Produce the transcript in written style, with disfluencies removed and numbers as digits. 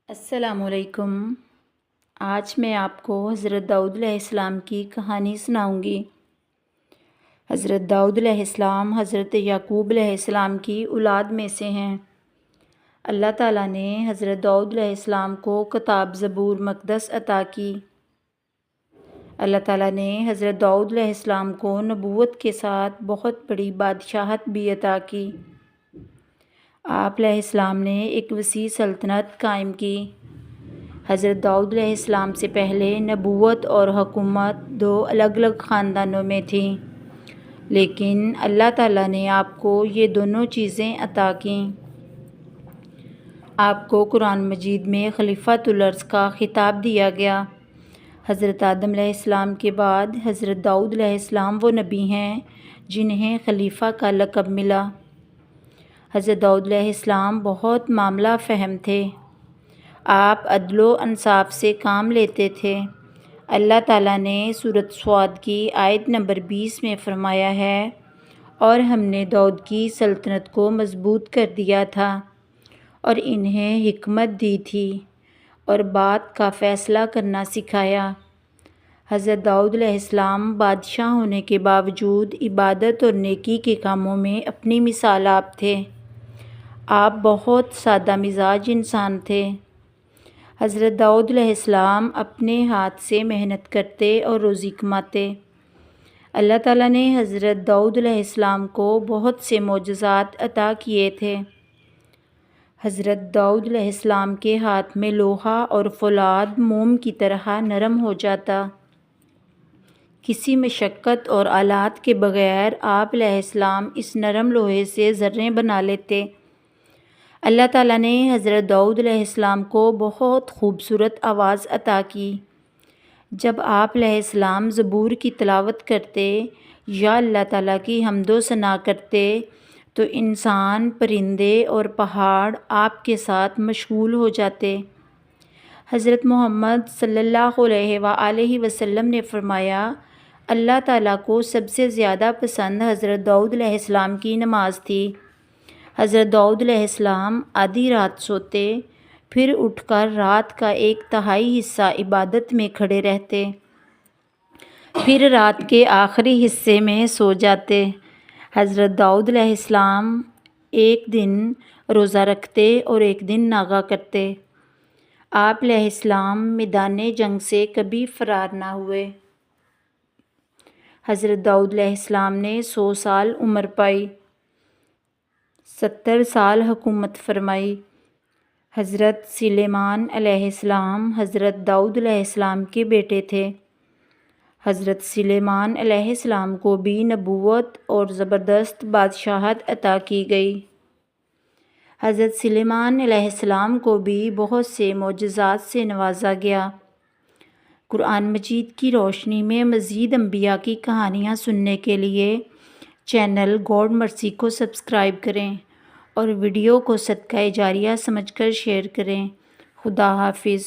السلام علیکم۔ آج میں آپ کو حضرت داؤد علیہ السلام کی کہانی سناؤں گی۔ حضرت داؤد علیہ السلام حضرت یعقوب علیہ السلام کی اولاد میں سے ہیں۔ اللہ تعالیٰ نے حضرت داؤد علیہ السلام کو کتاب زبور مقدس عطا کی۔ اللہ تعالیٰ نے حضرت داؤد علیہ السلام کو نبوت کے ساتھ بہت بڑی بادشاہت بھی عطا کی۔ آپ علیہ السلام نے ایک وسیع سلطنت قائم کی۔ حضرت داؤد علیہ السلام سے پہلے نبوت اور حکومت دو الگ الگ خاندانوں میں تھیں، لیکن اللہ تعالیٰ نے آپ کو یہ دونوں چیزیں عطا کیں۔ آپ کو قرآن مجید میں خلیفۃ الارض کا خطاب دیا گیا۔ حضرت آدم علیہ السلام کے بعد حضرت داؤد علیہ السلام وہ نبی ہیں جنہیں خلیفہ کا لقب ملا۔ حضرت داؤد علیہ السلام بہت معاملہ فہم تھے۔ آپ عدل و انصاف سے کام لیتے تھے۔ اللہ تعالیٰ نے سورۃ صاد کی آیت نمبر 20 میں فرمایا ہے، اور ہم نے داؤد کی سلطنت کو مضبوط کر دیا تھا اور انہیں حکمت دی تھی اور بات کا فیصلہ کرنا سکھایا۔ حضرت داؤد علیہ السلام بادشاہ ہونے کے باوجود عبادت اور نیکی کے کاموں میں اپنی مثال آپ تھے۔ آپ بہت سادہ مزاج انسان تھے۔ حضرت داؤد علیہ السلام اپنے ہاتھ سے محنت کرتے اور روزی کماتے۔ اللہ تعالیٰ نے حضرت داؤد علیہ السلام کو بہت سے معجزات عطا کیے تھے۔ حضرت داؤد علیہ السلام کے ہاتھ میں لوہا اور فولاد موم کی طرح نرم ہو جاتا۔ کسی مشقت اور آلات کے بغیر آپ علیہ السلام اس نرم لوہے سے ذریں بنا لیتے۔ اللہ تعالیٰ نے حضرت داؤد علیہ السلام کو بہت خوبصورت آواز عطا کی۔ جب آپ علیہ السلام زبور کی تلاوت کرتے یا اللہ تعالیٰ کی حمد و ثنا کرتے تو انسان، پرندے اور پہاڑ آپ کے ساتھ مشغول ہو جاتے۔ حضرت محمد صلی اللہ علیہ وآلہ وسلم نے فرمایا، اللہ تعالیٰ کو سب سے زیادہ پسند حضرت داؤد علیہ السلام کی نماز تھی۔ حضرت داؤد علیہ السلام آدھی رات سوتے، پھر اٹھ کر رات کا 1/3 حصہ عبادت میں کھڑے رہتے، پھر رات کے آخری حصے میں سو جاتے۔ حضرت داؤد علیہ السلام ایک دن روزہ رکھتے اور ایک دن ناغہ کرتے۔ آپ علیہ السلام میدان جنگ سے کبھی فرار نہ ہوئے۔ حضرت داؤد علیہ السلام نے 100 سال عمر پائی، 70 سال حکومت فرمائی۔ حضرت سلیمان علیہ السلام حضرت داؤد علیہ السلام کے بیٹے تھے۔ حضرت سلیمان علیہ السلام کو بھی نبوت اور زبردست بادشاہت عطا کی گئی۔ حضرت سلیمان علیہ السلام کو بھی بہت سے معجزات سے نوازا گیا۔ قرآن مجید کی روشنی میں مزید انبیاء کی کہانیاں سننے کے لیے چینل گاڈ مرسی کو سبسکرائب کریں اور ویڈیو کو صدقہ جاریہ سمجھ کر شیئر کریں۔ خدا حافظ۔